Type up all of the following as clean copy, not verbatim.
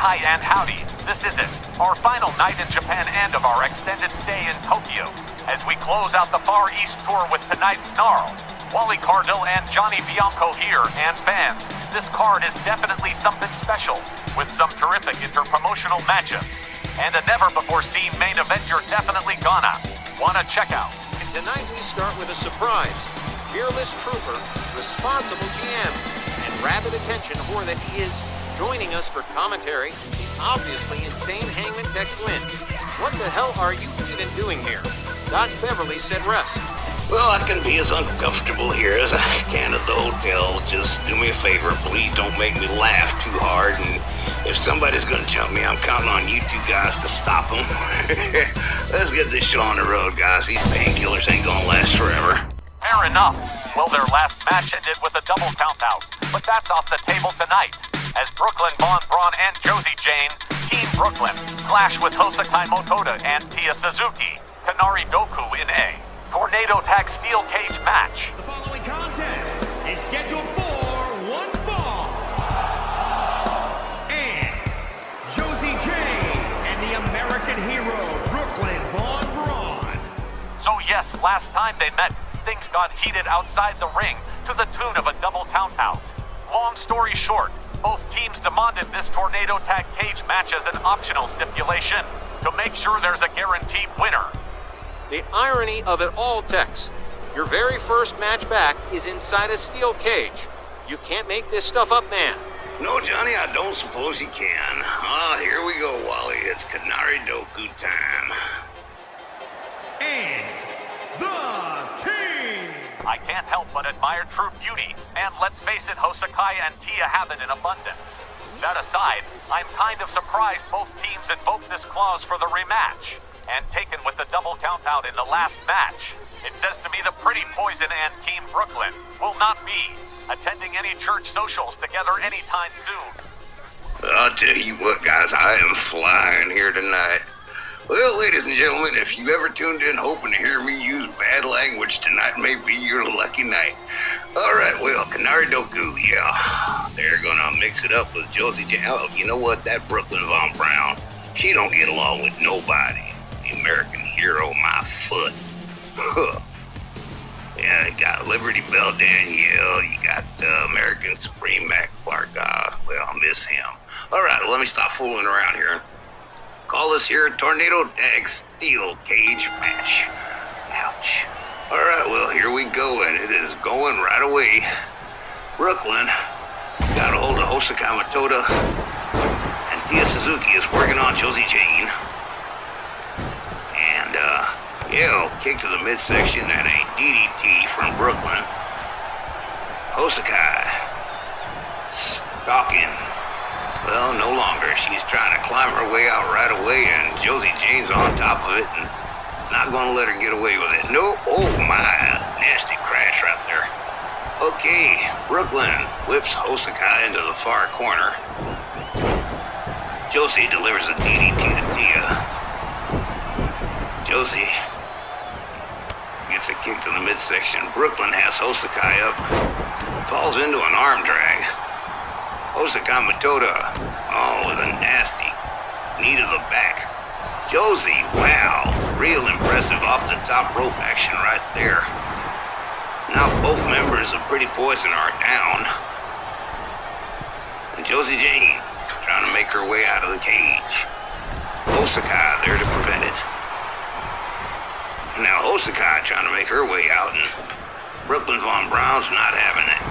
Hi and howdy, this is it, our final night in Japan and of our extended stay in Tokyo, as we close out the Far East tour with tonight's Snarl. Wally Cardell and Johnny Bianco here, and fans, this card is definitely something special, with some terrific interpromotional matchups, and a never-before-seen main event you're definitely gonna wanna check out. And tonight we start with a surprise. Fearless trooper, responsible GM, and rabid attention whore that he is, joining us for commentary, the obviously insane Hangman Tex Lynn. What the hell are you even doing here? Doc Beverly said rest. Well, I can be as uncomfortable here as I can at the hotel. Just do me a favor, please don't make me laugh too hard, and if somebody's gonna tell me, I'm counting on you two guys to stop them. Let's get this show on the road, guys. These painkillers ain't gonna last forever. Fair enough. Well, their last match ended with a double count out, but that's off the table tonight, as Brooklyn Von Braun and Josie Jane, Team Brooklyn, clash with Hosakai Motoda and Tia Suzuki, Kanari Doku in a Tornado Tag Steel Cage match. The following contest is scheduled for one fall. And Josie Jane and the American hero, Brooklyn Von Braun. So yes, last time they met, things got heated outside the ring to the tune of a double count out. Long story short, both teams demanded this Tornado Tag Cage match as an optional stipulation to make sure there's a guaranteed winner. The irony of it all, Tex. Your very first match back is inside a steel cage. You can't make this stuff up, man. No, Johnny, I don't suppose you can. Ah, here we go, Wally. It's Kanari Doku time. And the team. I can't help but admire true beauty, and let's face it, Hosakai and Tia have it in abundance. That aside, I'm kind of surprised both teams invoked this clause for the rematch, and taken with the double count out in the last match. It says to me the Pretty Poison and Team Brooklyn will not be attending any church socials together anytime soon. I'll tell you what, guys, I am flying here tonight. Well, ladies and gentlemen, if you ever tuned in hoping to hear me use bad language, tonight may be your lucky night. All right, well, Kanari Doku, yeah. They're gonna mix it up with Josie Jane. Oh, you know what? That Brooklyn Von Braun, she don't get along with nobody. The American hero, my foot. Huh. Yeah, you got Liberty Bell Danielle, you got American Supreme Mac Clark. Well, I miss him. All right, well, let me stop fooling around here. Call this here a Tornado Tag Steel Cage match. Ouch. All right, well, here we go, and it is going right away. Brooklyn got a hold of Hosakai Motoda, and Tia Suzuki is working on Josie Jane. And, kick to the midsection and a DDT from Brooklyn. Hosakai stalking. Well, no longer. She's trying to climb her way out right away, and Josie Jane's on top of it and not going to let her get away with it. No, oh my, nasty crash right there. Okay, Brooklyn whips Hosakai into the far corner. Josie delivers a DDT to Tia. Josie gets a kick to the midsection. Brooklyn has Hosakai up, falls into an arm drag. Hosakai Motoda, with a nasty knee to the back. Josie, wow, real impressive off the top rope action right there. Now both members of Pretty Poison are down. And Josie Jane trying to make her way out of the cage. Hosakai there to prevent it. Now Hosakai trying to make her way out, and Brooklyn Von Braun's not having it.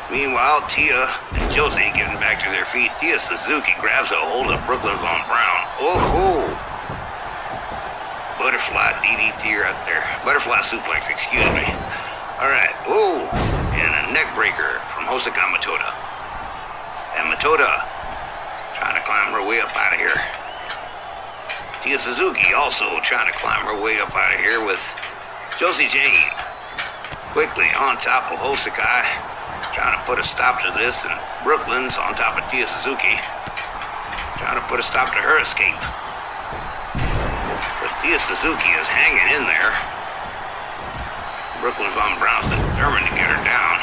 Meanwhile, Tia and Josie getting back to their feet. Tia Suzuki grabs a hold of Brooklyn Von Braun. Oh-ho! Butterfly DDT right there. Butterfly suplex, excuse me. All right, oh, and a neck breaker from Hosakai Motoda. And Motoda trying to climb her way up out of here. Tia Suzuki also trying to climb her way up out of here with Josie Jane. Quickly on top of Hosakai, trying to put a stop to this, and Brooklyn's on top of Tia Suzuki, trying to put a stop to her escape. But Tia Suzuki is hanging in there. Brooklyn Von Braun's determined to get her down.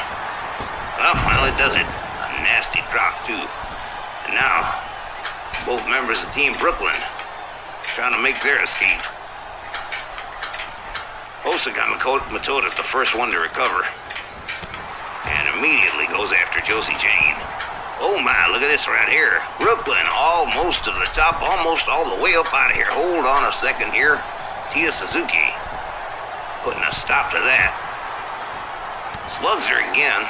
Well, finally does it. A nasty drop, too. And now, Both members of Team Brooklyn trying to make their escape. Osaka Matota's the first one to recover and immediately goes after Josie Jane. Oh my, look at this right here. Brooklyn almost to the top, almost all the way up out of here. Hold on a second here. Tia Suzuki putting a stop to that. Slugs her again.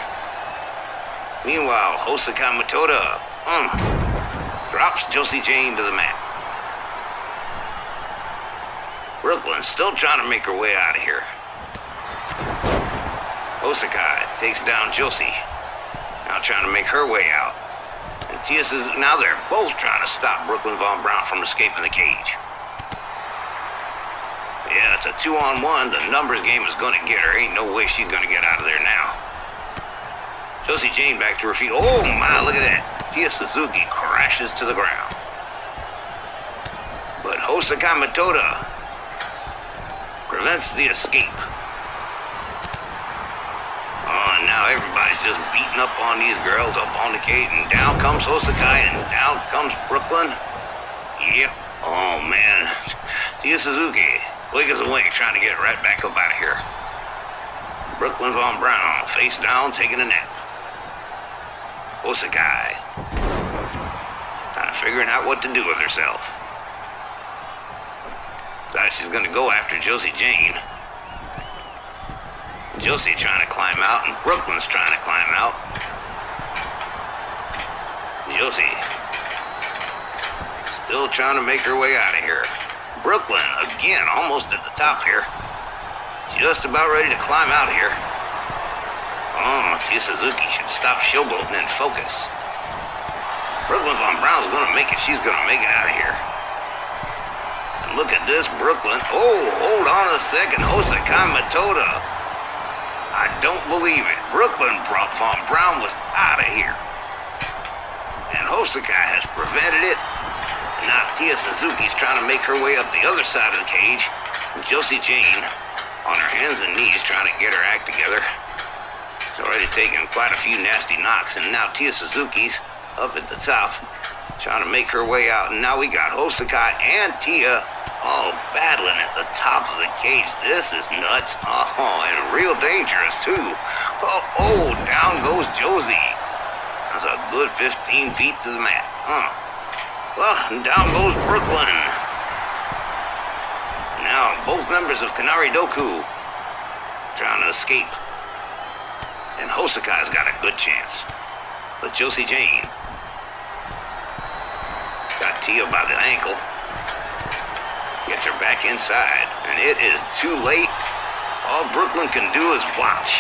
Meanwhile, Osaka Matota drops Josie Jane to the mat. Brooklyn still trying to make her way out of here. Osaka takes down Josie. Now trying to make her way out. And Tia says now they're both trying to stop Brooklyn Von Brown from escaping the cage. Yeah, it's a 2-on-1. The numbers game is going to get her. Ain't no way she's going to get out of there now. Josie Jane back to her feet. Oh my, look at that. Tia Suzuki crashes to the ground. But Osaka Matota prevents the escape. Oh, and now everybody's just beating up on these girls up on the cage, and down comes Osaka, and down comes Brooklyn. Yep. Oh, man. Tia Suzuki wiggles away, trying to get right back up out of here. Brooklyn Von Brown, face down, taking a nap. Osaka kind of figuring out what to do with herself. Thought she's gonna go after Josie Jane. Josie trying to climb out, and Brooklyn's trying to climb out. Josie still trying to make her way out of here. Brooklyn, again, almost at the top here. Just about ready to climb out here. Oh, Tia Suzuki should stop showboating and focus. Brooklyn Von Brown's gonna make it. She's gonna make it out of here. Look at this, Brooklyn. Oh, hold on a second. Osaka Matota. I don't believe it. Brooklyn Von Brown was out of here. And Osaka has prevented it. And now Tia Suzuki's trying to make her way up the other side of the cage. And Josie Jane on her hands and knees trying to get her act together. She's already taken quite a few nasty knocks. And now Tia Suzuki's up at the top trying to make her way out. And now we got Osaka and Tia all battling at the top of the cage. This is nuts. Oh, and real dangerous, too. Oh, down goes Josie. That's a good 15 feet to the mat. Well, and down goes Brooklyn. Now, both members of Kanari Doku trying to escape. And Osaka's got a good chance. But Josie Jane got Tia by the ankle. Gets her back inside, and it is too late. All Brooklyn can do is watch.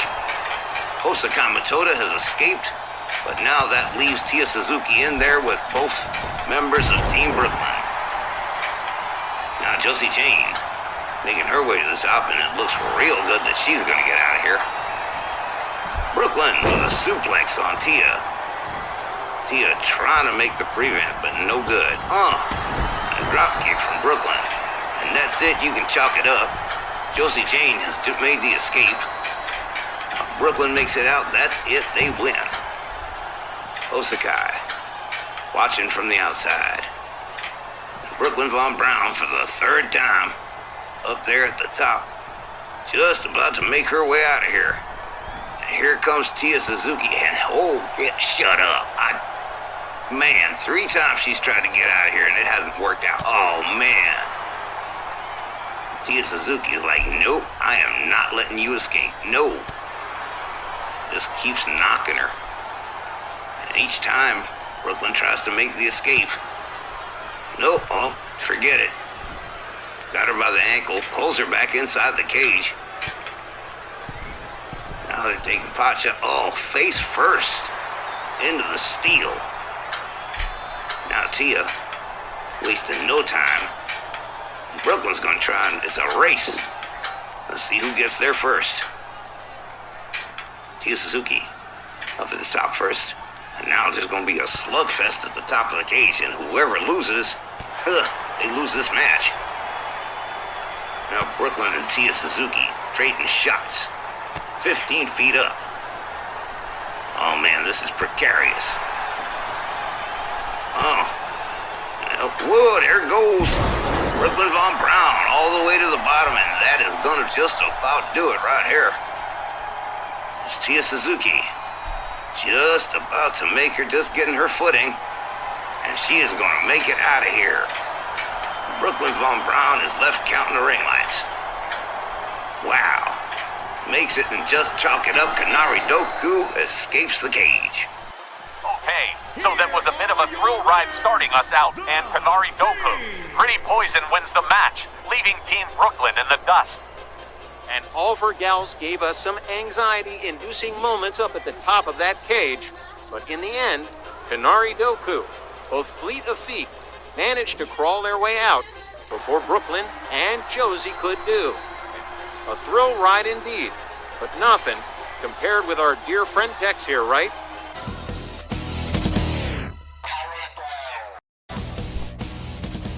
Osaka Matota has escaped, but now that leaves Tia Suzuki in there with both members of Team Brooklyn. Now Josie Jane making her way to the top, and it looks real good that she's going to get out of here. Brooklyn with a suplex on Tia. Tia trying to make the prevent, but no good. A drop kick from Brooklyn. And that's it, you can chalk it up. Josie Jane has made the escape. Brooklyn makes it out, that's it, they win. Osaka watching from the outside. Brooklyn Von Brown for the third time up there at the top. Just about to make her way out of here. And here comes Tia Suzuki, and shut up. Man, 3 times she's tried to get out of here and it hasn't worked out. Oh, man. Tia Suzuki is like, nope, I am not letting you escape. No. Just keeps knocking her. And each time, Brooklyn tries to make the escape. Nope, forget it. Got her by the ankle, pulls her back inside the cage. Now they're taking pot shot. Oh, face first into the steel. Now Tia wasting no time. Brooklyn's going to try, and it's a race. Let's see who gets there first. Tia Suzuki up at the top first. And now there's going to be a slugfest at the top of the cage, and whoever loses, they lose this match. Now Brooklyn and Tia Suzuki trading shots. 15 feet up. Oh man, this is precarious. Oh, Whoa, there goes Brooklyn Von Brown all the way to the bottom, and that is going to just about do it right here. It's Tia Suzuki. Just about to make her, just getting her footing, and she is going to make it out of here. Brooklyn Von Brown is left counting the ring lights. Wow. Makes it and just chalk it up. Kanari Doku escapes the cage. Okay, so that was a bit of a thrill ride starting us out, and Kanari Doku, Pretty Poison wins the match, leaving Team Brooklyn in the dust. And all of her gals gave us some anxiety-inducing moments up at the top of that cage. But in the end, Kanari Doku, both fleet of feet, managed to crawl their way out before Brooklyn and Josie could do. A thrill ride indeed, but nothing compared with our dear friend Tex here, right?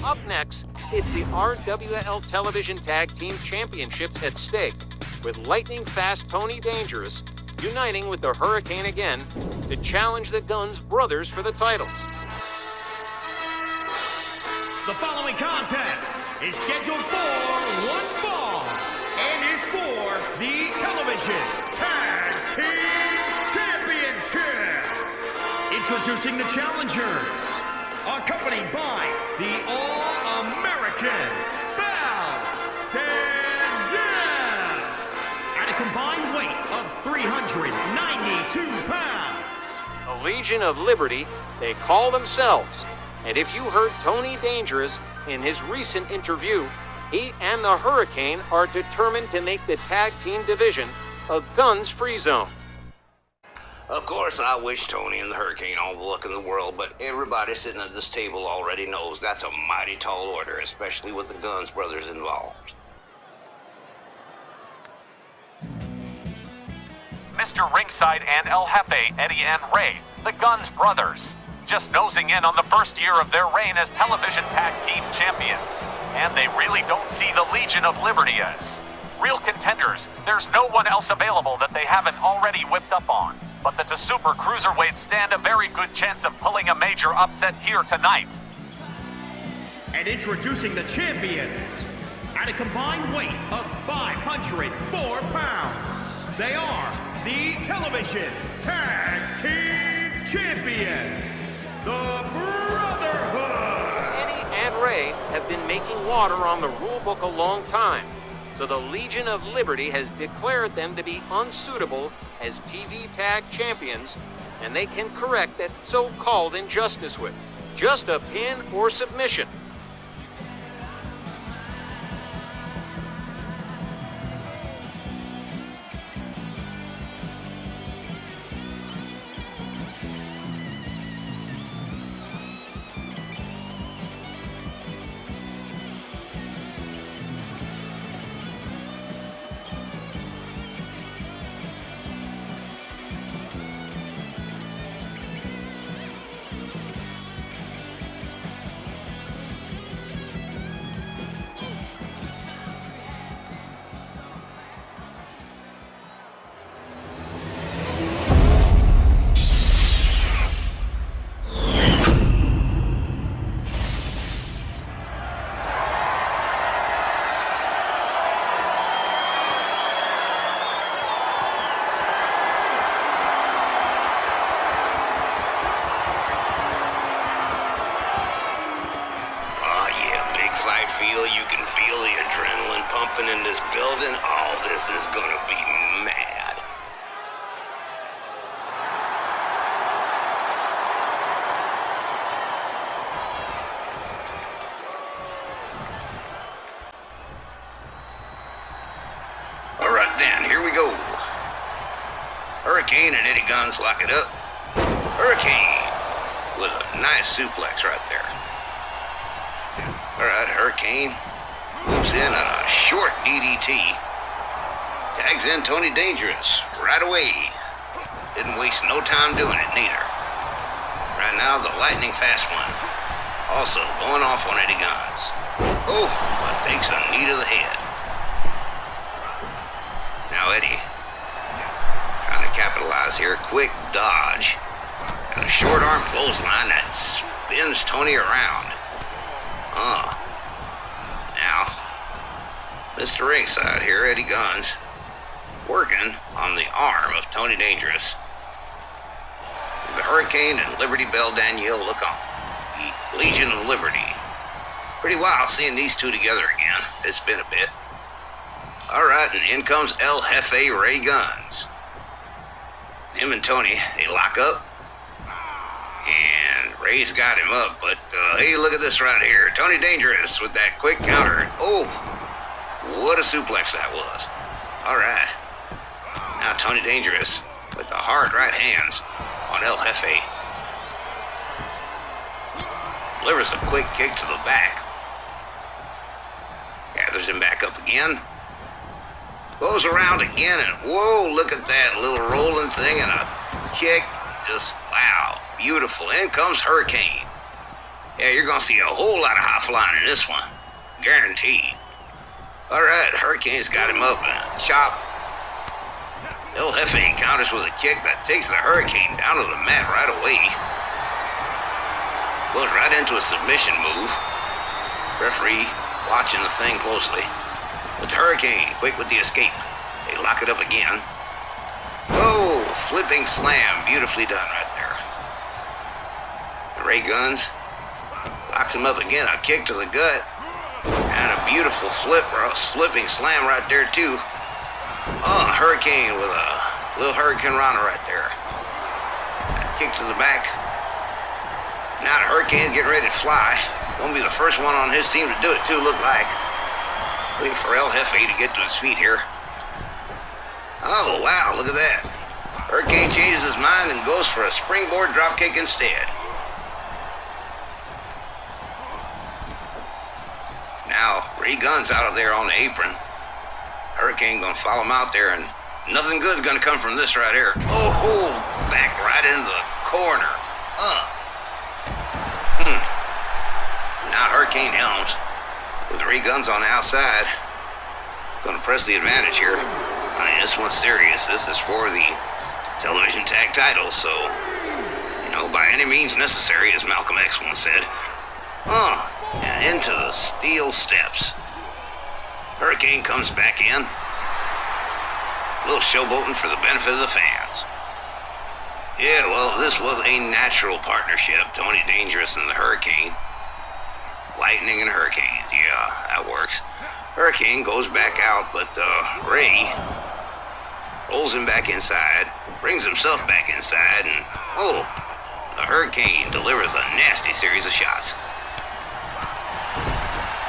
Up next, it's the RWL Television Tag Team Championships at stake, with lightning-fast Tony Dangerous uniting with the Hurricane again to challenge the Guns brothers for the titles. The following contest is scheduled for one fall and is for the Television Tag Team Championship. Introducing the challengers, accompanied by the All-American Belle Danielle, at a combined weight of 392 pounds. A Legion of Liberty, they call themselves. And if you heard Tony Dangerous in his recent interview, he and the Hurricane are determined to make the tag team division a guns-free zone. Of course, I wish Tony and the Hurricane all the luck in the world, but everybody sitting at this table already knows that's a mighty tall order, especially with the Guns brothers involved. Mr. Ringside and El Jefe, Eddie and Ray, the Guns brothers, just nosing in on the first year of their reign as television tag team champions. And they really don't see the Legion of Liberty as real contenders. There's no one else available that they haven't already whipped up on. But the Super Cruiserweights stand a very good chance of pulling a major upset here tonight. And introducing the champions, at a combined weight of 504 pounds, they are the Television Tag Team Champions, the Brotherhood. Eddie and Ray have been making water on the rule book a long time, so the Legion of Liberty has declared them to be unsuitable as TV tag champions, and they can correct that so-called injustice with just a pin or submission. You can feel the adrenaline pumping in this building. All this is gonna be mad. All right then, here we go. Hurricane and Eddie Guns lock it up. Hurricane with a nice suplex right there. All right, Hurricane moves in on a short DDT. Tags in Tony Dangerous right away. Didn't waste no time doing it, neither. Right now, the lightning fast one. Also going off on Eddie Guns. Oh, but takes a knee to the head. Now Eddie, trying to capitalize here. Quick dodge. And a short arm clothesline that spins Tony around. Now, Mr. Ringside here, Eddie Guns, working on the arm of Tony Dangerous. The Hurricane and Liberty Belle Danielle look on. The Legion of Liberty. Pretty wild seeing these two together again. It's been a bit. Alright, and in comes El Jefe Ray Guns. Him and Tony, they lock up. And Ray's got him up, but hey, look at this right here. Tony Dangerous with that quick counter. Oh, what a suplex that was. Alright. Now Tony Dangerous with the hard right hands on El Jefe. Delivers a quick kick to the back. Gathers him back up again. Goes around again, and whoa, look at that little rolling thing and a kick. Just, wow, beautiful. In comes Hurricane. Yeah, you're going to see a whole lot of high flying in this one. Guaranteed. All right, Hurricane's got him up and a chop. El Jefe counters with a kick that takes the Hurricane down to the mat right away. Goes right into a submission move. Referee watching the thing closely. But the Hurricane, quick with the escape. They lock it up again. Whoa, flipping slam, beautifully done right there. The Ray Guns locks him up again, a kick to the gut. And a beautiful flipping slam right there too. Oh, Hurricane with a little Hurricane Rana right there. And a kick to the back. Now the Hurricane's getting ready to fly. Gonna be the first one on his team to do it too, look like. Waiting for El Jefe to get to his feet here. Oh, wow, look at that. Hurricane changes his mind and goes for a springboard dropkick instead. Now, Ray Guns out of there on the apron. Hurricane gonna follow him out there, and nothing good's gonna come from this right here. Oh, back right into the corner. Now Hurricane Helms with Ray Guns on the outside. Gonna press the advantage here. I mean, this one's serious. This is for the television tag title, so, you know, by any means necessary, as Malcolm X once said. And into the steel steps. Hurricane comes back in. A little showboating for the benefit of the fans. Yeah, well, this was a natural partnership. Tony Dangerous and the Hurricane. Lightning and Hurricanes. Yeah, that works. Hurricane goes back out, but Ray rolls him back inside, brings himself back inside, and oh, the Hurricane delivers a nasty series of shots.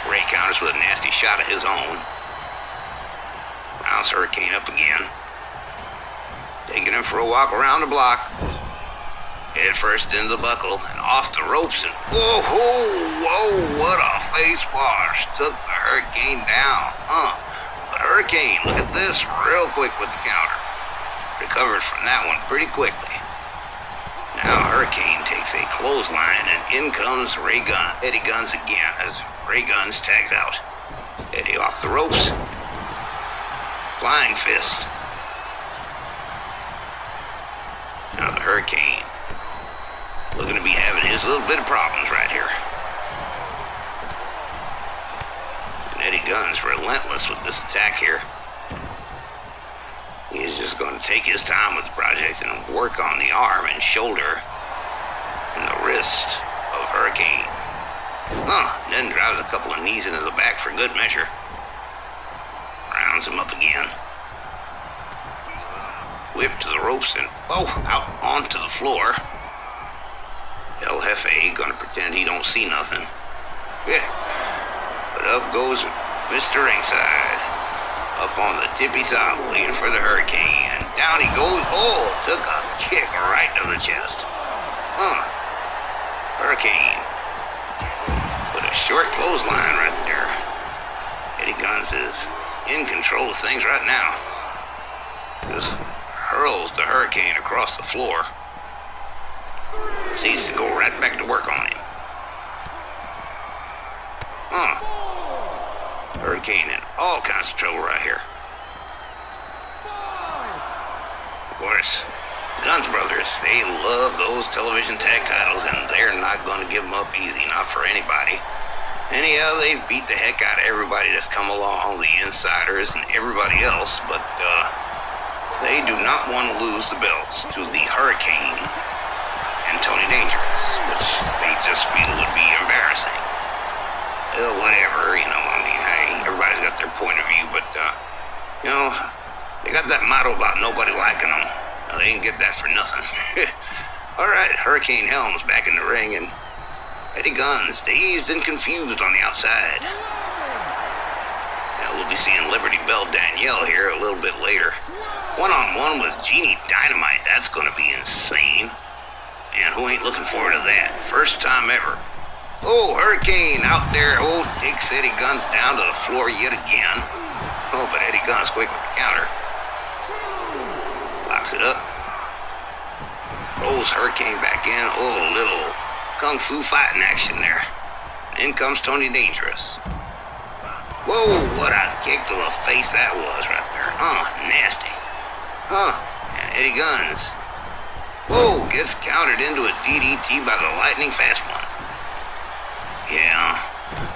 Ray counters with a nasty shot of his own. Bounce Hurricane up again. Taking him for a walk around the block. Head first into the buckle and off the ropes, and whoa, what a face wash. Took the Hurricane down. But Hurricane, look at this, real quick with the counter. Recovered from that one pretty quickly. Now Hurricane takes a clothesline, and in comes Eddie Guns again as Ray Guns tags out. Eddie off the ropes. Flying fist. Now the Hurricane looking to be having his little bit of problems right here. And Eddie Guns relentless with this attack here. He's just going to take his time with the project and work on the arm and shoulder and the wrist of Hurricane. Then drives a couple of knees into the back for good measure. Rounds him up again. Whip to the ropes and out onto the floor. El Jefe gonna pretend he don't see nothing. Yeah. But up goes Mr. Ringside. Up on the tippy top, waiting for the Hurricane. And down he goes. Took a kick right to the chest. Hurricane. With a short clothesline right there. Eddie Guns is in control of things right now. Just hurls the Hurricane across the floor. Needs to go right back to work on him. Hurricane in all kinds of trouble right here. Of course, Guns Brothers, they love those television tag titles, and they're not going to give them up easy, not for anybody. Anyhow, they've beat the heck out of everybody that's come along, the insiders and everybody else, but they do not want to lose the belts to the Hurricane and Tony Dangerous, which they just feel would be embarrassing. Whatever, you know, I mean, hey, everybody's got their point of view, but, you know, they got that motto about nobody liking them. They didn't get that for nothing. All right, Hurricane Helms back in the ring, and Eddie Guns, dazed and confused on the outside. Now we'll be seeing Liberty Bell Danielle here a little bit later. One-on-one with Jeannie Dynamite. That's going to be insane. Man, who ain't looking forward to that? First time ever. Oh, Hurricane out there. Oh, takes Eddie Guns down to the floor yet again. Oh, but Eddie Guns quick with the counter. Locks it up. Rolls Hurricane back in. Oh, little Kung Fu fighting action there. And in comes Tony Dangerous. Whoa, what a kick to the face that was right there. Nasty. And Eddie Guns. Whoa, gets countered into a DDT by the lightning fast one. Yeah,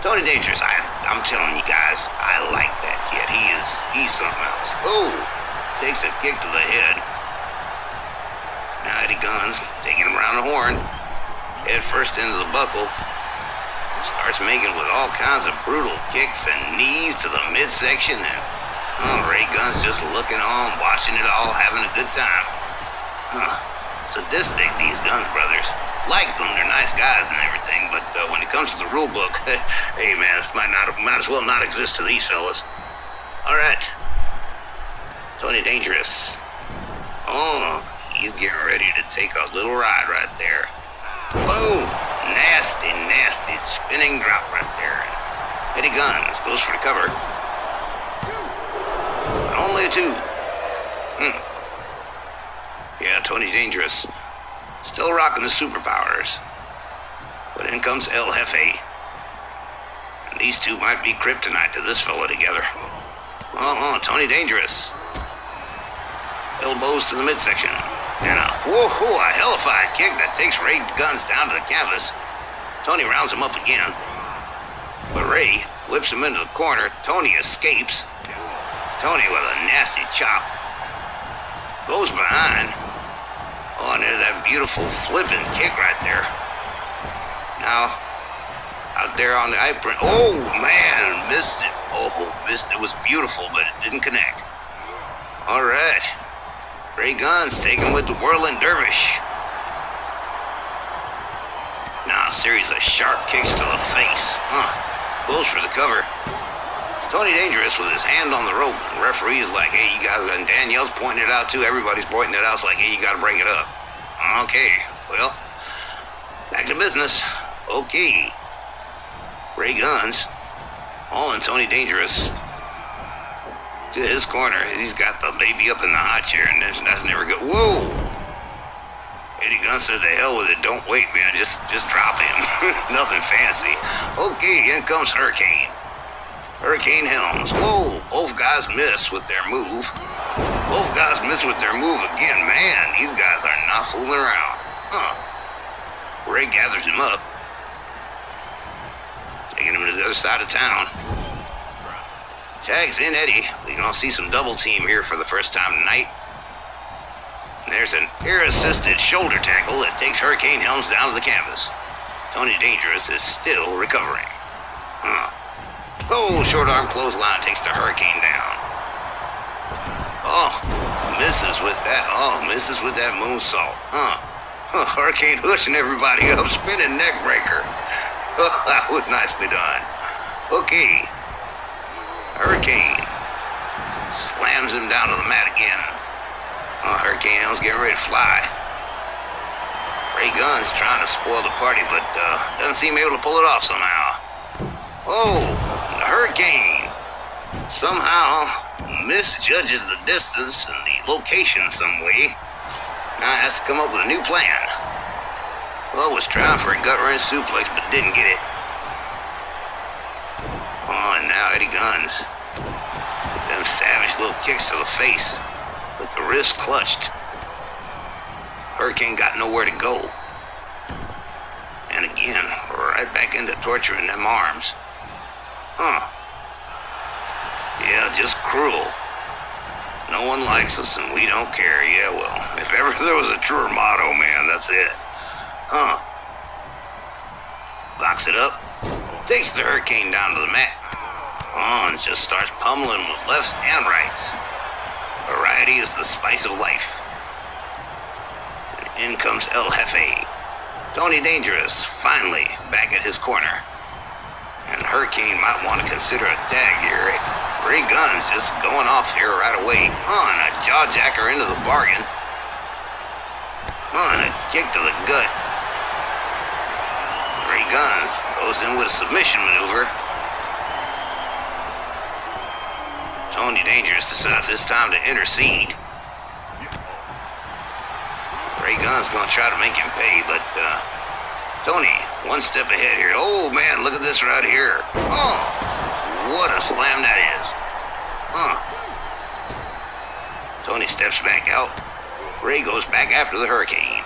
Tony Dangerous, I'm telling you guys, I like that kid. He's something else. Oh, takes a kick to the head. Now Eddie Guns taking him around the horn. Head first into the buckle. Starts making with all kinds of brutal kicks and knees to the midsection. And Ray Guns just looking on, watching it all, having a good time. Sadistic, these Guns brothers. Like them, they're nice guys and everything, but when it comes to the rule book, hey man, it might as well not exist to these fellas. All right, Tony Dangerous. Oh, he's getting ready to take a little ride right there. Boom! Nasty, nasty spinning drop right there. Eddie Guns goes for the cover. But only a 2. Yeah, Tony Dangerous. Still rocking the superpowers. But in comes El Jefe. And these two might be kryptonite to this fella together. Tony Dangerous. Elbows to the midsection. And a hellified kick that takes Ray Guns down to the canvas. Tony rounds him up again. But Ray whips him into the corner. Tony escapes. Tony with a nasty chop. Goes behind. Oh, and there's that beautiful flipping kick right there. Now, out there on the apron. Oh, man, missed it. Missed it. It was beautiful, but it didn't connect. All right. Ray Guns taking with the whirling dervish. Now a series of sharp kicks to the face. Goes for the cover. Tony Dangerous with his hand on the rope. The referee is like, hey, you guys, and Danielle's pointing it out too. Everybody's pointing it out. It's like, hey, you got to break it up. Okay, well, back to business. Okay. Ray Guns, all in Tony Dangerous. To his corner, he's got the baby up in the hot chair, and that's never good. Whoa! Eddie Guns said, "The hell with it. Don't wait, man. Just drop him. Nothing fancy." Okay, in comes Hurricane. Hurricane Helms. Whoa! Both guys miss with their move. Both guys miss with their move again. Man, these guys are not fooling around. Ray gathers him up, taking him to the other side of town. Tags in Eddie. We're going to see some double team here for the first time tonight. And there's an air-assisted shoulder tackle that takes Hurricane Helms down to the canvas. Tony Dangerous is still recovering. Short arm clothesline takes the Hurricane down. Misses with that. Misses with that moonsault. Hurricane pushing everybody up, spinning neck breaker. That was nicely done. Okay. Hurricane slams him down to the mat again. Hurricane Helms getting ready to fly. Ray Guns trying to spoil the party, but doesn't seem able to pull it off somehow. The Hurricane somehow misjudges the distance and the location some way. Now has to come up with a new plan. Was trying for a gut-wrench suplex, but didn't get it. And now Eddie Guns. Them savage little kicks to the face, with the wrist clutched. Hurricane got nowhere to go. And again, right back into torturing them arms. Huh. Yeah, just cruel. No one likes us and we don't care. Yeah, well, if ever there was a truer motto, man, that's it. Huh. Locks it up. Takes the Hurricane down to the mat. And just starts pummeling with lefts and rights. Variety is the spice of life. And in comes El Jefe. Tony Dangerous, finally, back at his corner. And Hurricane might want to consider a tag here. Ray Guns just going off here right away. And a jawjacker into the bargain. And a kick to the gut. Ray Guns goes in with a submission maneuver. Tony Dangerous decides this time to intercede. Ray Guns gonna try to make him pay, but Tony, one step ahead here. Oh man, look at this right here. Oh, what a slam that is. Tony steps back out. Ray goes back after the Hurricane.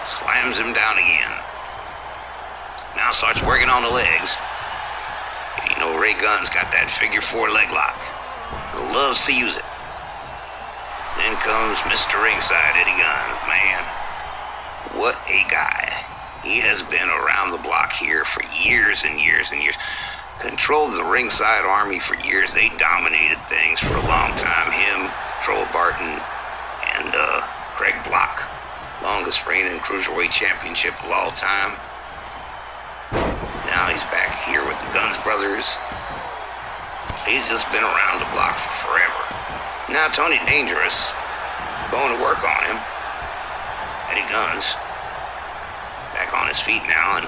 Slams him down again. Now starts working on the legs. You know, Ray Guns got that figure 4 leg lock. Loves to use it. In comes Mr. Ringside, Eddie Guns. Man, what a guy. He has been around the block here for years and years and years. Controlled the Ringside Army for years. They dominated things for a long time. Him, Troll Barton, and Craig Block. Longest reigning Cruiserweight Championship of all time. Now he's back here with the Guns brothers. He's just been around the block for forever. Now Tony Dangerous going to work on him. Eddie Guns back on his feet now and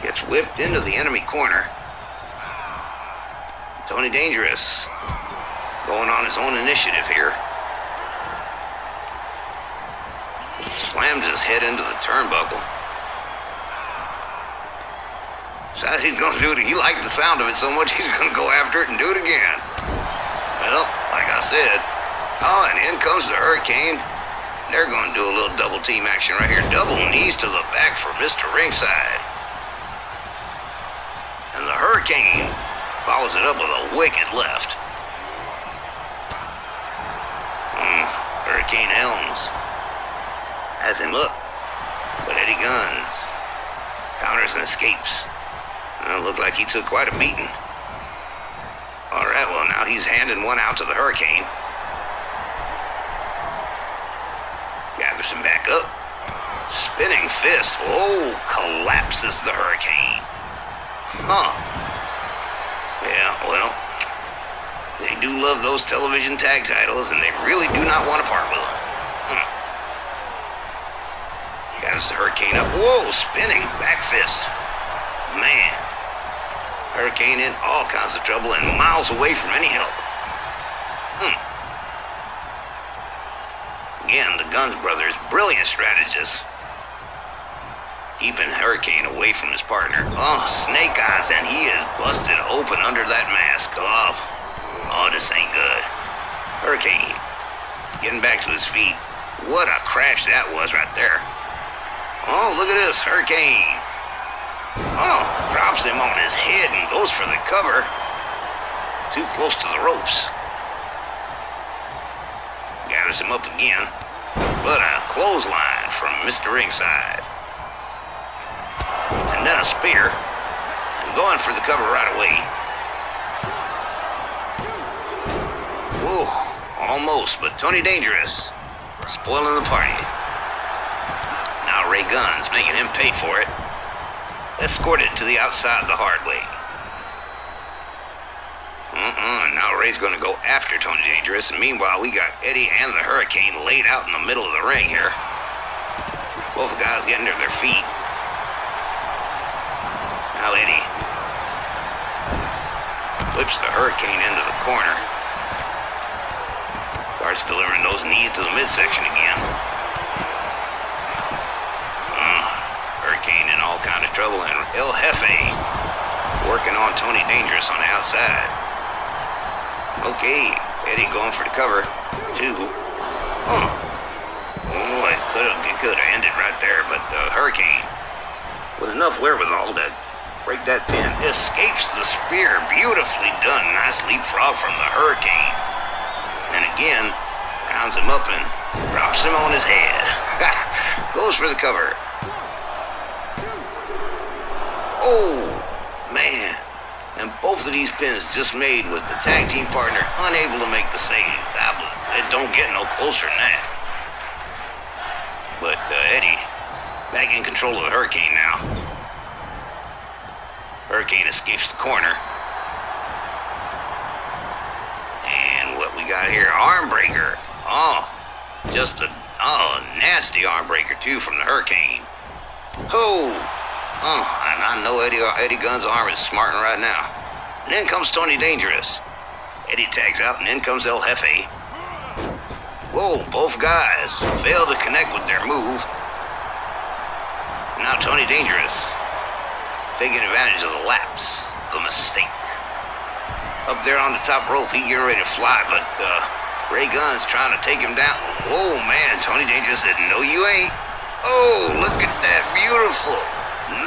gets whipped into the enemy corner. Tony Dangerous going on his own initiative here. Slams his head into the turnbuckle. Decides he's going to do it. He liked the sound of it so much he's going to go after it and do it again. Well, like I said, and in comes the Hurricane. They're going to do a little double team action right here. Double knees to the back for Mr. Ringside. And the Hurricane follows it up with a wicked left. Hurricane Helms has him up, but Eddie Guns counters and escapes. Looked like he took quite a beating. All right, well, now he's handing one out to the Hurricane. Gathers him back up. Spinning fist. Oh, collapses the Hurricane. Yeah, well, they do love those television tag titles, and they really do not want to part with them. Gathers the Hurricane up. Whoa, spinning back fist. Man. Hurricane in all kinds of trouble and miles away from any help. Again, the Guns brothers, brilliant strategists. Keeping Hurricane away from his partner. Snake eyes, and he is busted open under that mask. Oh, this ain't good. Hurricane getting back to his feet. What a crash that was right there. Oh, look at this, Hurricane. Drops him on his head and goes for the cover. Too close to the ropes. Gathers him up again. But a clothesline from Mr. Ringside. And then a spear. And going for the cover right away. Whoa, almost, but Tony Dangerous spoiling the party. Now Ray Guns making him pay for it. Escorted to the outside the hard way. Now Ray's going to go after Tony Dangerous. And meanwhile, we got Eddie and the Hurricane laid out in the middle of the ring here. Both guys getting to their feet. Now Eddie whips the Hurricane into the corner. Starts delivering those knees to the midsection again. Hurricane in all kind of trouble, and El Jefe working on Tony Dangerous on the outside. Okay, Eddie going for the cover. 2. It could have ended right there, but the Hurricane with enough wherewithal to Break that pin. Escapes the spear. Beautifully done. Nice leapfrog from the Hurricane. And again, rounds him up and drops him on his head. Goes for the cover. Oh, man. And both of these pins just made with the tag team partner unable to make the save. It don't get no closer than that. But Eddie, back in control of the Hurricane now. Hurricane escapes the corner. And what we got here, arm breaker. Oh, just a nasty arm breaker too from the Hurricane. Oh, and I know Eddie Gunn's arm is smarting right now. And in comes Tony Dangerous. Eddie tags out, and in comes El Jefe. Whoa, both guys failed to connect with their move. Now Tony Dangerous taking advantage of the lapse, the mistake. Up there on the top rope, he getting ready to fly, but Ray Gunn's trying to take him down. Whoa, man, Tony Dangerous said, no, you ain't. Oh, look at that, beautiful.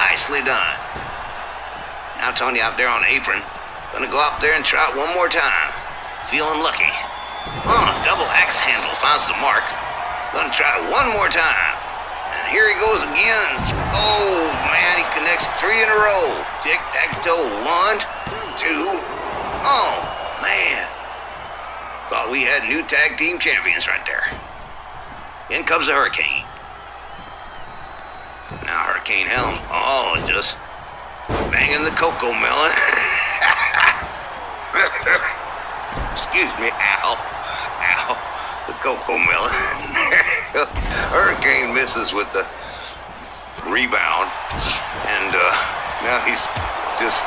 Nicely done. Now Tony out there on the apron. Gonna go out there and try it one more time. Feeling lucky. Double axe handle finds the mark. Gonna try it one more time. And here he goes again. Oh, man, he connects 3 in a row. Tic-tac-toe, 1, 2. Oh, man. Thought we had new tag team champions right there. In comes the Hurricane. Now Hurricane Helm. Oh, just banging the cocoa melon. Excuse me, ow. The cocoa melon. Hurricane misses with the rebound. And now he's just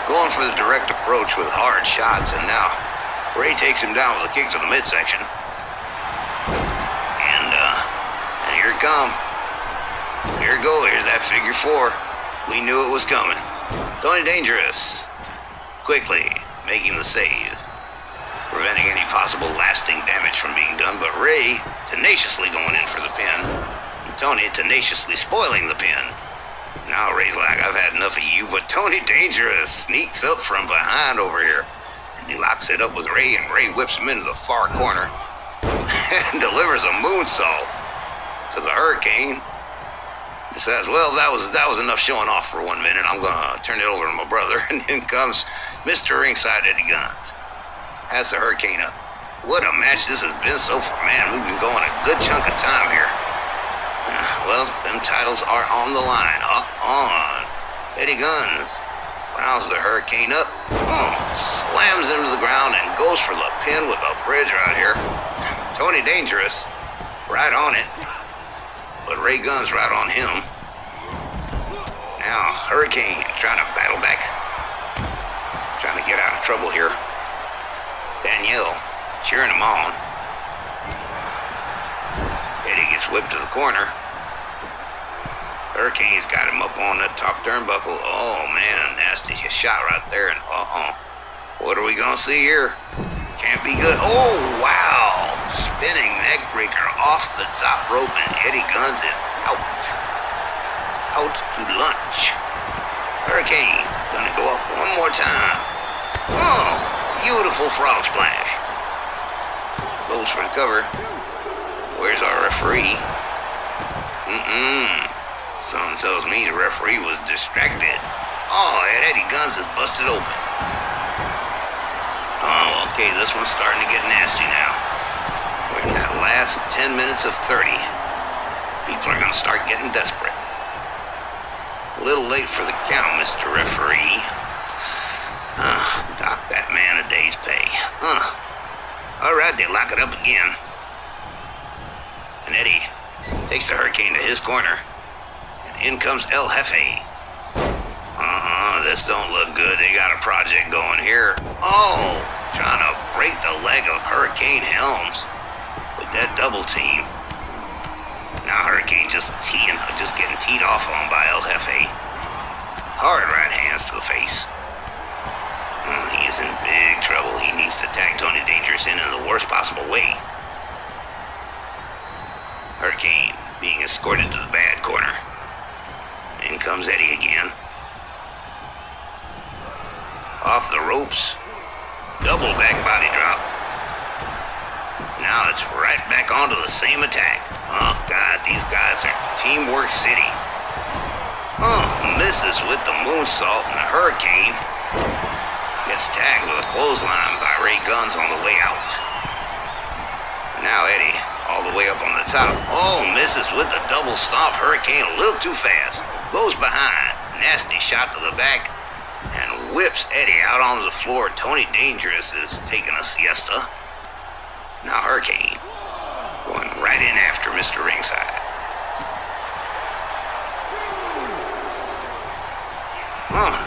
going for the direct approach with hard shots. And now Ray takes him down with a kick to the midsection. And here it comes. Here we go. Here's that figure 4. We knew it was coming. Tony Dangerous quickly making the save, preventing any possible lasting damage from being done, but Ray tenaciously going in for the pin, and Tony tenaciously spoiling the pin. Now Ray's like, I've had enough of you, but Tony Dangerous sneaks up from behind over here, and he locks it up with Ray, and Ray whips him into the far corner and delivers a moonsault to the Hurricane. Decides, well, that was enough showing off for 1 minute. I'm gonna turn it over to my brother. And in comes Mr. Ringside Eddie Guns. Has the Hurricane up. What a match this has been so far, man. We've been going a good chunk of time here. Well, them titles are on the line. On. Eddie Guns rounds the Hurricane up. Slams him to the ground and goes for the pin with a bridge right here. Tony Dangerous right on it. But Ray Gunn's right on him. Now, Hurricane trying to battle back. Trying to get out of trouble here. Danielle cheering him on. Eddie gets whipped to the corner. Hurricane's got him up on that top turnbuckle. Oh, man, a nasty shot right there. And what are we going to see here? Can't be good. Oh, wow. Spinning neck breaker off the top rope, and Eddie Guns is out. Out to lunch. Hurricane gonna go up one more time. Oh, beautiful frog splash. Goes for the cover. Where's our referee? Something tells me the referee was distracted. Oh, and Eddie Guns is busted open. Oh, okay, this one's starting to get nasty now. We're in that last 10 minutes of 30. People are going to start getting desperate. A little late for the count, Mr. Referee. Dock that man a day's pay. All right, they lock it up again. And Eddie takes the Hurricane to his corner. And in comes El Jefe. This don't look good. They got a project going here. Oh, trying to break the leg of Hurricane Helms with that double team. Now Hurricane just getting teed off on by El Jefe. Hard right hands to the face. He's in big trouble. He needs to tag Tony Dangerous in the worst possible way. Hurricane being escorted to the bad corner. In comes Eddie again. off the ropes. Double back body drop. Now it's right back onto the same attack. Oh, God, these guys are Teamwork City. Oh, misses with the moonsault and the hurricane. Gets tagged with a clothesline by Ray Guns on the way out. Now Eddie, all the way up on the top. Oh, misses with the double stomp. Hurricane a little too fast. Goes behind. Nasty shot to the back. And whips Eddie out onto the floor. Tony Dangerous is taking a siesta. Now Hurricane going right in after Mr. Ringside.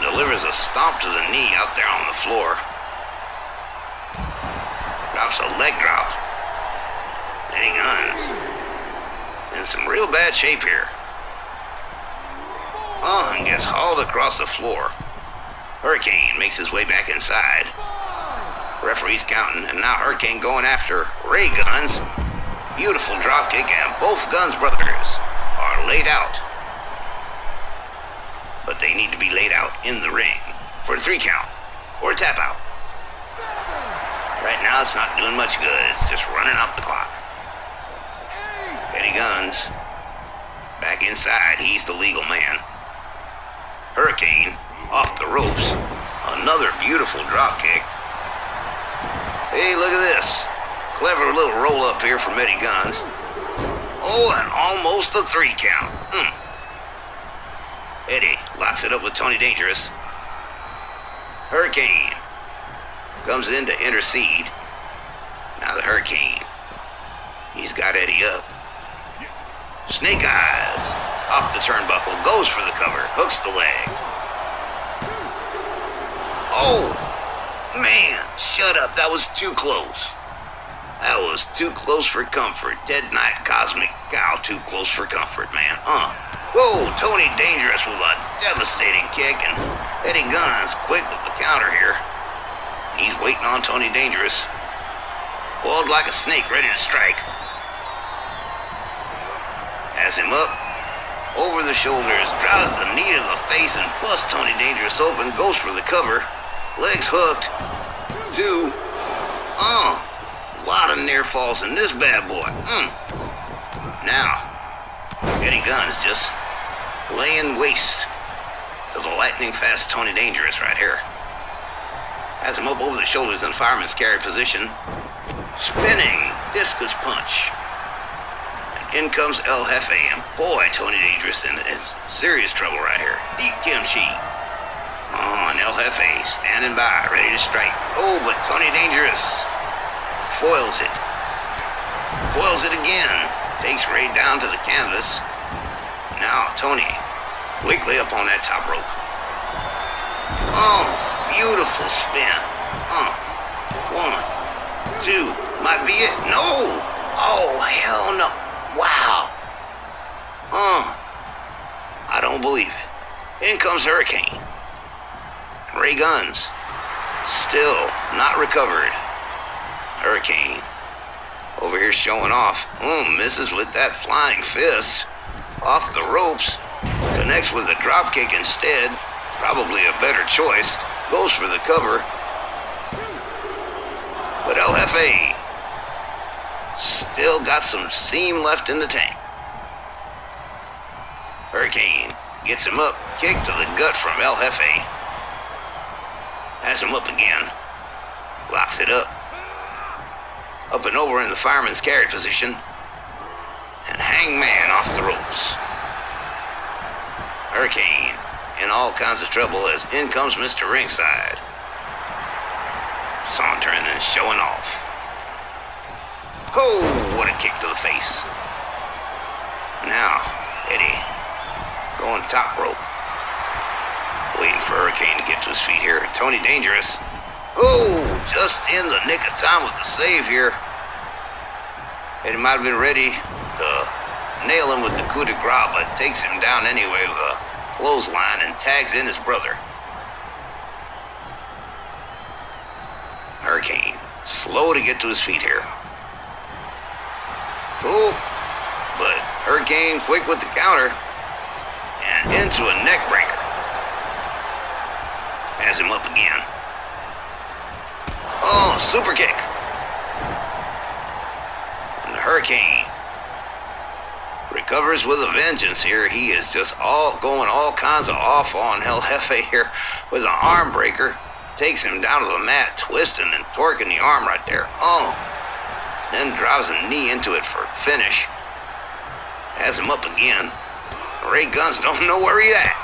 Delivers a stomp to the knee out there on the floor. Drops a leg drop. Eddie Guns in some real bad shape here. And gets hauled across the floor. Hurricane makes his way back inside. Referee's counting, and now Hurricane going after Ray Guns. Beautiful drop kick, and both Guns brothers are laid out. But they need to be laid out in the ring for a 3 count or a tap out. Right now it's not doing much good. It's just running out the clock. Eddie Guns back inside. He's the legal man. Hurricane off the ropes. Another beautiful drop kick. Hey, look at this. Clever little roll up here from Eddie Guns. Oh, and almost a 3 count. Eddie locks it up with Tony Dangerous. Hurricane comes in to intercede. Now the Hurricane. He's got Eddie up. Snake Eyes off the turnbuckle. Goes for the cover. Hooks the leg. Oh, man. Shut up. That was too close. That was too close for comfort. Dead Knight Cosmic Cow. Too close for comfort, man. Whoa, Tony Dangerous with a devastating kick, and Eddie Guns quick with the counter here. He's waiting on Tony Dangerous. Coiled like a snake, ready to strike. Has him up, over the shoulders, drives the knee to the face and busts Tony Dangerous open, goes for the cover. Legs hooked. 2. A lot of near falls in this bad boy. Now, Eddie Guns just laying waste to the lightning fast Tony Dangerous right here. Has him up over the shoulders in fireman's carry position. Spinning discus punch. And in comes El Jefe, and boy, Tony Dangerous in serious trouble right here. Deep kimchi. And El Jefe standing by, ready to strike. Oh, but Tony Dangerous foils it. Foils it again. Takes Ray down to the canvas. Now Tony quickly up on that top rope. Beautiful spin. 1, 2. Might be it. No. Oh, hell no. Wow. I don't believe it. In comes Hurricane. Ray Guns still not recovered. Hurricane over here showing off. Misses with that flying fist. Off the ropes. Connects with a drop kick instead. Probably a better choice. Goes for the cover. But El Jefe still got some steam left in the tank. Hurricane gets him up. Kick to the gut from El Jefe. Has him up again. Locks it up. Up and over in the fireman's carry position. And Hangman off the ropes. Hurricane in all kinds of trouble as in comes Mr. Ringside. Sauntering and showing off. Oh, what a kick to the face. Now, Eddie going top rope. Waiting for Hurricane to get to his feet here. Tony Dangerous. Oh, just in the nick of time with the save here. And he might have been ready to nail him with the coup de grace, but takes him down anyway with a clothesline and tags in his brother. Hurricane, slow to get to his feet here. Oh, but Hurricane quick with the counter and into a neck breaker. Has him up again. Oh, super kick. And the Hurricane recovers with a vengeance here. He is just going all kinds of off on El Jefe here with an arm breaker. Takes him down to the mat, twisting and torquing the arm right there. Oh. Then drives a knee into it for finish. Has him up again. Ray Guns don't know where he's at.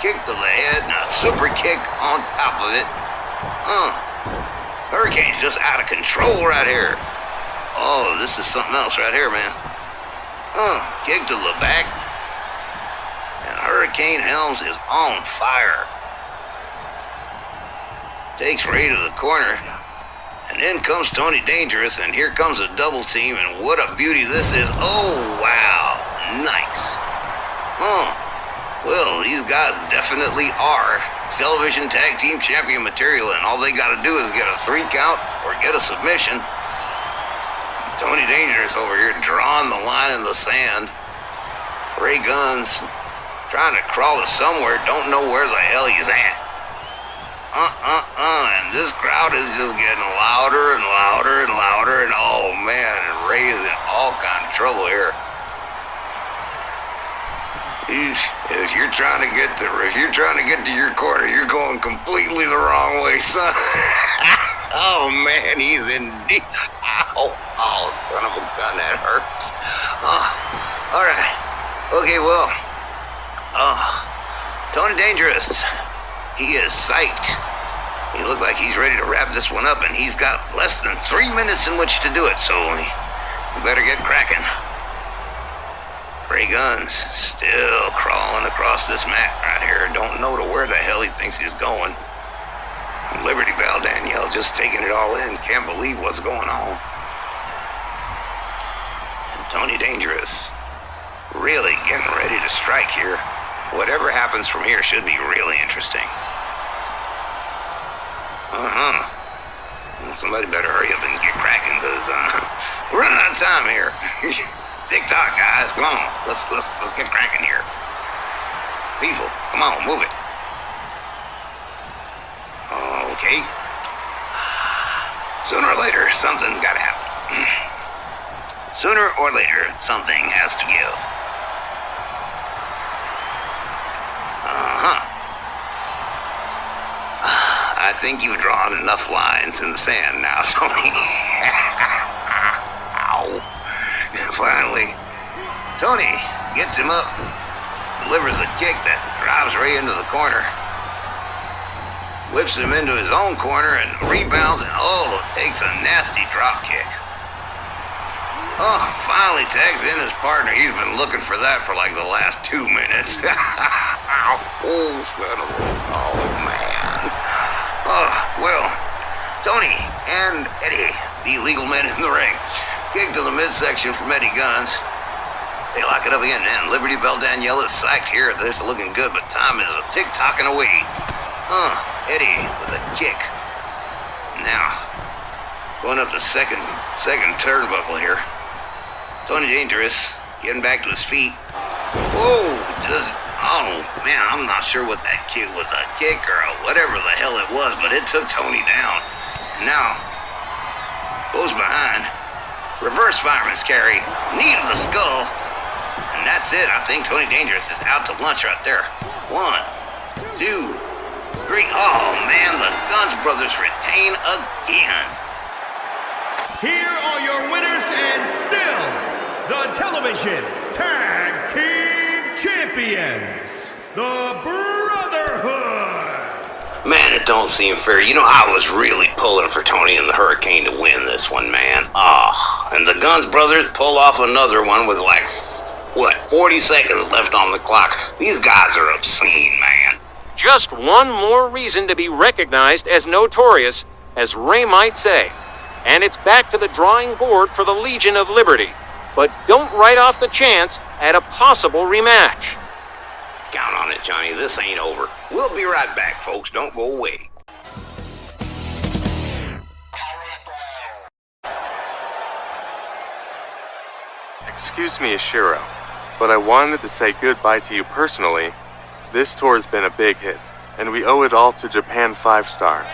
Kick to the head and a super kick on top of it. Hurricane's just out of control right here. Oh, this is something else right here, man. Kick to the back. And Hurricane Helms is on fire. Takes Ray to the corner. And in comes Tony Dangerous, and here comes a double team, and what a beauty this is. Oh, wow. Nice. Well, these guys definitely are television tag team champion material, and all they got to do is get a 3 count or get a submission. Tony Dangerous over here drawing the line in the sand. Ray Guns trying to crawl to somewhere, don't know where the hell he's at. And this crowd is just getting louder and louder and louder, and oh man, and Ray is in all kind of trouble here. If you're trying to get to your corner, you're going completely the wrong way, son. Oh man, he's in deep. Ow, oh, son of a gun, that hurts. All right. Okay, well, Tony Dangerous, he is psyched. He looked like he's ready to wrap this one up, and he's got less than 3 minutes in which to do it, so he better get cracking. Ray Guns still crawling across this mat right here. Don't know to where the hell he thinks he's going. Liberty Bell Danielle just taking it all in. Can't believe what's going on. And Tony Dangerous really getting ready to strike here. Whatever happens from here should be really interesting. Somebody better hurry up and get cracking, because we're running out of time here. Tick-tock, guys. Come on. Let's get cracking here. People, come on, move it. Okay. Sooner or later, something's got to happen. Sooner or later, something has to give. I think you've drawn enough lines in the sand now, Tony. Ow. Finally, Tony gets him up, delivers a kick that drives Ray into the corner, whips him into his own corner and rebounds, and takes a nasty drop kick. Finally tags in his partner. He's been looking for that for like the last 2 minutes. Man. Well, Tony and Eddie, the legal men in the ring, kick to the midsection from Eddie Guns. They lock it up again, and Liberty Bell Danielle is psyched here. This is looking good, but time is tick-tocking away. Eddie with a kick. Now, going up the second turnbuckle here. Tony Dangerous getting back to his feet. Man, I'm not sure what that kick was, a kick or whatever the hell it was, but it took Tony down. And now, goes behind. Reverse fireman's carry, knee to the skull, and that's it. I think Tony Dangerous is out to lunch right there. 1, 2, 3. Oh man, the Guns brothers retain again. Here are your winners and still the television tag team champions, the Brotherhood. Man, it don't seem fair. You know, I was really pulling for Tony and the Hurricane to win this one, man. And the Guns brothers pull off another one with 40 seconds left on the clock. These guys are obscene, man. Just one more reason to be recognized as notorious, as Ray might say. And it's back to the drawing board for the Legion of Liberty. But don't write off the chance at a possible rematch. Count on it, Johnny. This ain't over. We'll be right back, folks. Don't go away. Excuse me, Ishiro, but I wanted to say goodbye to you personally. This tour has been a big hit, and we owe it all to Japan 5-Star.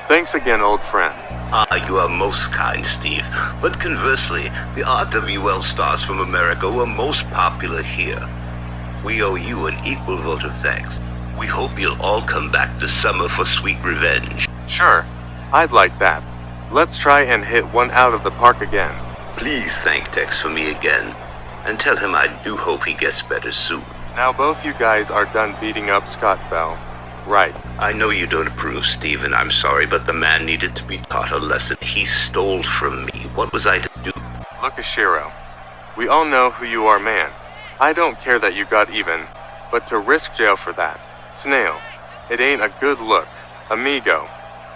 Thanks again, old friend. You are most kind, Steve. But conversely, the RWL stars from America were most popular here. We owe you an equal vote of thanks. We hope you'll all come back this summer for sweet revenge. Sure, I'd like that. Let's try and hit one out of the park again. Please thank Tex for me again, and tell him I do hope he gets better soon. Now both you guys are done beating up Scott Bell, right? I know you don't approve, Steve, and I'm sorry, but the man needed to be taught a lesson. He stole from me. What was I to do? Look, Ashiro, we all know who you are, man. I don't care that you got even, but to risk jail for that, Snail, it ain't a good look, amigo.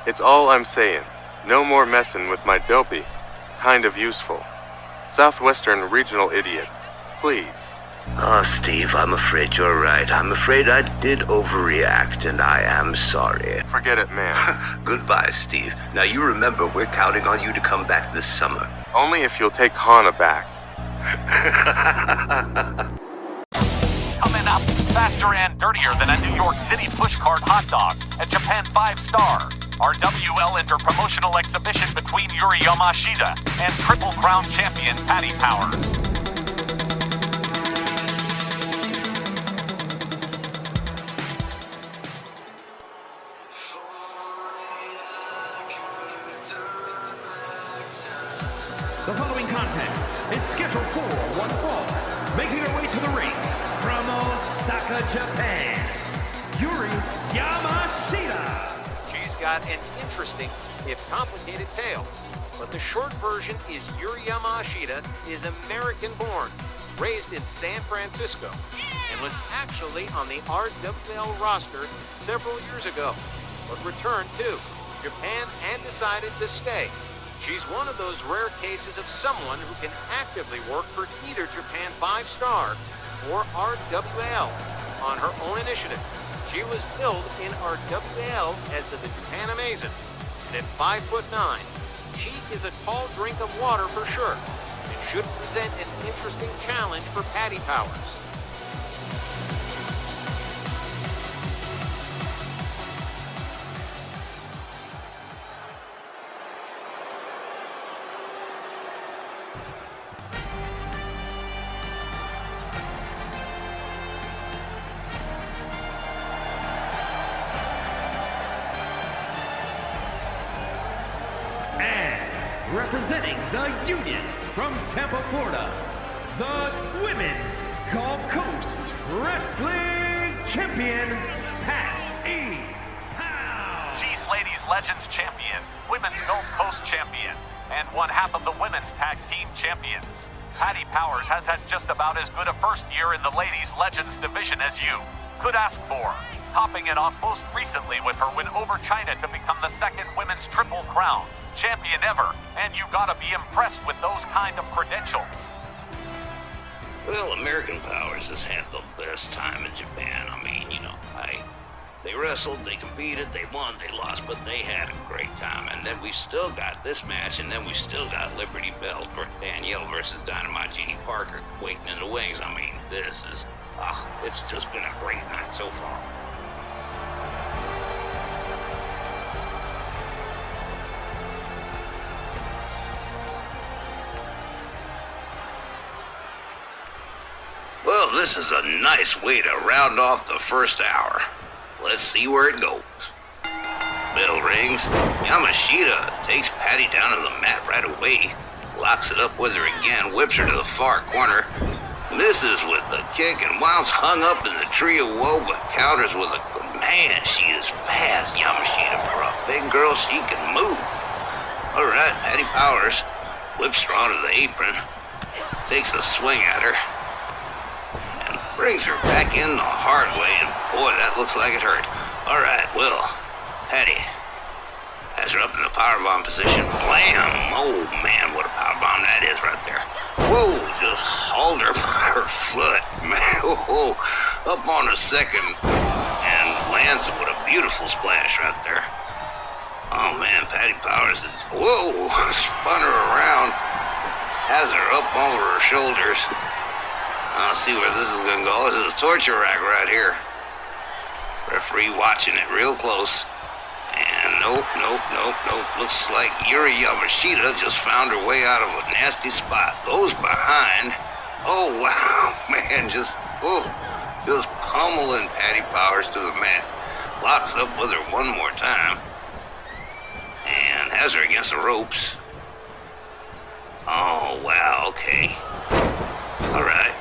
It's all I'm saying. No more messing with my dopey. Kind of useful. Southwestern regional idiot. Please. Oh, Steve, I'm afraid you're right. I'm afraid I did overreact, and I am sorry. Forget it, man. Goodbye, Steve. Now you remember we're counting on you to come back this summer. Only if you'll take Hana back. Coming up, faster and dirtier than a New York City pushcart hot dog, a Japan 5-star, RWL interpromotional exhibition between Yuri Yamashita and Triple Crown champion Patty Powers. The following contest is scheduled for one fall. Making her way to the ring from Osaka, Japan, Yuri Yamashita. She's got an interesting, if complicated, tale. But the short version is Yuri Yamashita is American-born, raised in San Francisco, and was actually on the RWL roster several years ago, but returned to Japan and decided to stay. She's one of those rare cases of someone who can actively work for either Japan 5-star or RWL on her own initiative. She was billed in RWL as the Japan Amazing, and at 5'9", she is a tall drink of water for sure, and should present an interesting challenge for Patty Powers. Representing the Union from Tampa, Florida, the Women's Gulf Coast Wrestling Champion, Patty Powers. She's Ladies Legends Champion, Women's Gulf Coast Champion, and one half of the Women's Tag Team Champions. Patty Powers has had just about as good a first year in the Ladies Legends division as you could ask for, topping it off most recently with her win over China to become the second Women's Triple Crown champion ever, and you gotta be impressed with those kind of credentials. Well, American Powers has had the best time in Japan. I mean, they wrestled, they competed, they won, they lost, but they had a great time. And then we still got this match, and then we still got Liberty Bell for Danielle versus Dynamite Jeannie Parker waiting in the wings. I mean, this is, it's just been a great night so far. Well, this is a nice way to round off the first hour. Let's see where it goes. Bell rings. Yamashita takes Patty down to the mat right away. Locks it up with her again, whips her to the far corner. Misses with the kick, and whilst hung up in the tree of woe, but counters with a... Man, she is fast, Yamashita. For a big girl, she can move. All right, Patty Powers whips her onto the apron. Takes a swing at her. Brings her back in the hard way, and boy, that looks like it hurt. All right, well, Patty has her up in the powerbomb position. Blam! Oh, man, what a powerbomb that is right there. Whoa, just hauled her by her foot. Man, whoa, up on her second, and lands with a beautiful splash right there. Oh, man, Patty Powers is, whoa, spun her around, has her up over her shoulders. I'll see where this is going to go. This is a torture rack right here. Referee watching it real close. And Nope. Looks like Yuri Yamashita just found her way out of a nasty spot. Goes behind. Oh, wow, man, just pummeling Patty Powers to the mat. Locks up with her one more time. And has her against the ropes. Oh, wow, okay. All right.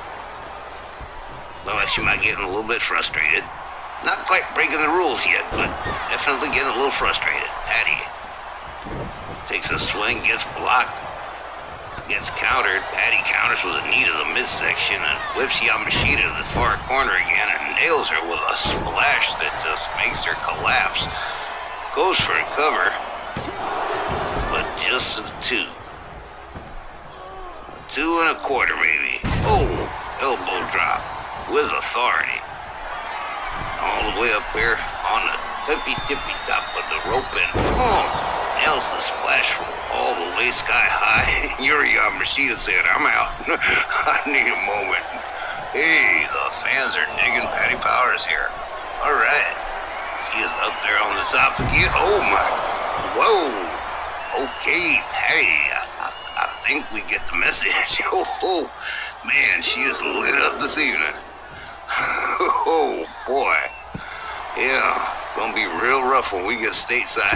Well, she might get a little bit frustrated. Not quite breaking the rules yet, but definitely getting a little frustrated. Patty takes a swing, gets blocked, gets countered. Patty counters with a knee to the midsection and whips Yamashita to the far corner again and nails her with a splash that just makes her collapse. Goes for a cover, but just a 2. 2 1/4 maybe. Oh, elbow drop with authority. All the way up here on the tippy top of the rope and nails the splash from all the way sky high. Yuri Yamashita said, "I'm out. I need a moment." Hey, the fans are digging Patty Powers here. All right. She is up there on the top again. Oh my. Whoa. Okay, Patty. I think we get the message. Oh, man, she is lit up this evening. Oh, boy. Yeah, gonna be real rough when we get stateside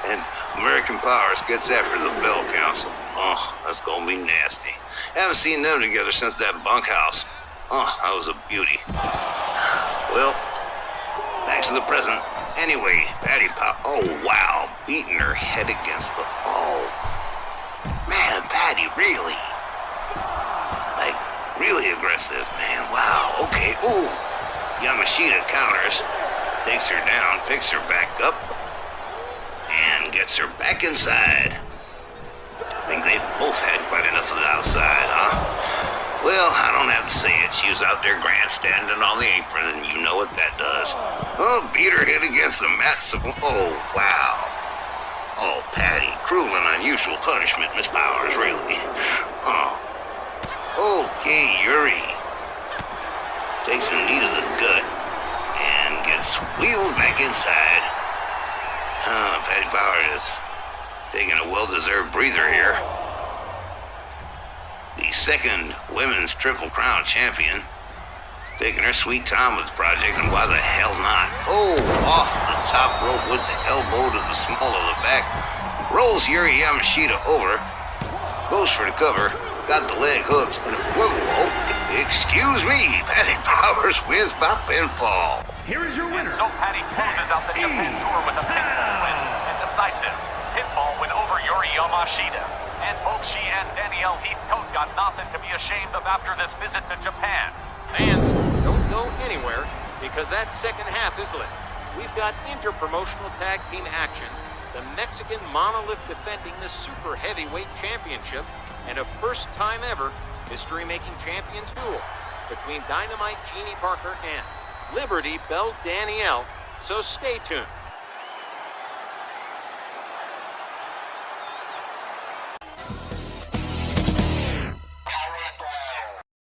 and American Powers gets after the Bell Council. Oh, that's gonna be nasty. Haven't seen them together since that bunkhouse. Oh, that was a beauty. Well, back to the present. Anyway, Patty oh, wow, beating her head against the... Oh, man, Patty, really? Like, really aggressive, man. Wow, okay. Ooh. Yamashita counters, takes her down, picks her back up, and gets her back inside. I think they've both had quite enough of the outside, huh? Well, I don't have to say it. She was out there grandstanding on the apron, and you know what that does. Oh, beat her head against the mat. Oh, wow. Oh, Patty, cruel and unusual punishment, Miss Powers, really. Oh. Okay, Yuri. Takes a knee to the gut and gets wheeled back inside. Patty Powers is taking a well-deserved breather here. The second women's Triple Crown champion, taking her sweet time with the project, and why the hell not? Oh, off the top rope with the elbow to the small of the back. Rolls Yuri Yamashita over. Goes for the cover. Got the leg hooked. Whoa, excuse me. Patty Powers wins by pinfall. Here is your winner. And so Patty closes out the Japan Tour with a pinfall win. An decisive pinfall win over Yuri Yamashita. And both she and Danielle Heathcote got nothing to be ashamed of after this visit to Japan. Fans, don't go anywhere because that second half is lit. We've got interpromotional tag team action, the Mexican Monolith defending the Super Heavyweight Championship, and a first-time ever history-making champions duel between Dynamite Jeannie Parker and Liberty Belle Danielle. So stay tuned.